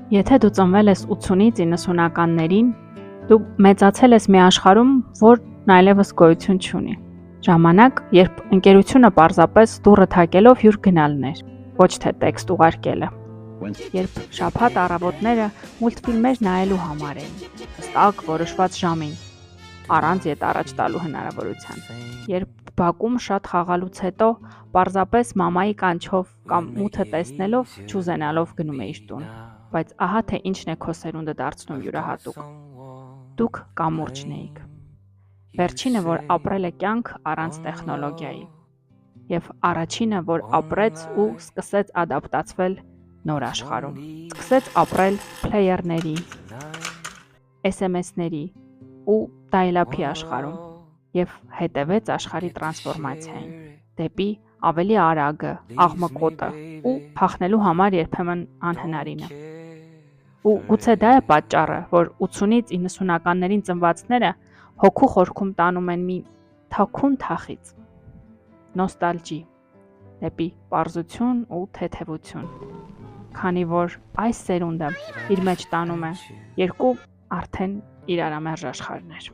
Եթե դու ծնվել ես 80-ից 90-ականներին, դու մեծացել ես մի աշխարհում, որն այլևս գոյություն չունի։ Ժամանակ, երբ ընկերությունը պարզապես դուռը թակելով հյուր գնալն էր, ոչ թե տեքստ ուղարկելը։ Երբ շաբաթ առավոտները մուլտֆիլմեր նայելու համար էին, հստակ որոշված ժամին, առանց ետ առաջ տալու հնարավորության։ Երբ բակում շատ խաղալուց հետո պարզապես մամայի կանչով կամ մութը տեսնելով չուզենալով գնում էիր տուն, բայց ահա թե ինչն է քո սերունդը դարձնում յուրահատուկ։ Դուք կամուրջն էիք։ Վերջինը, որ ապրել է կյանք առանց տեխնոլոգիայի, եւ առաջինը, որ ապրեց ու սկսեց ադապտացվել նոր աշխարհում։ Սկսեց ապրել փլեյերների, SMS-ների ու dial-up-ի աշխարհում եւ հետևեց աշխարհի տրանսֆորմացիային դեպի ավելի արագը, աղմկոտը ու փախնելու համար երբեմն անհնարինը։ Ու գուցե դա է պատճառը, որ 80-ից 90-ականներին ծնվածները հոգու խորքում տանում են մի թաքուն թախիծ, նոստալգի, դեպի պարզություն ու թեթևություն, քանի որ այս սերունդը իր մեջ տանում է երկու արդեն իրարամերժ աշխարհներ։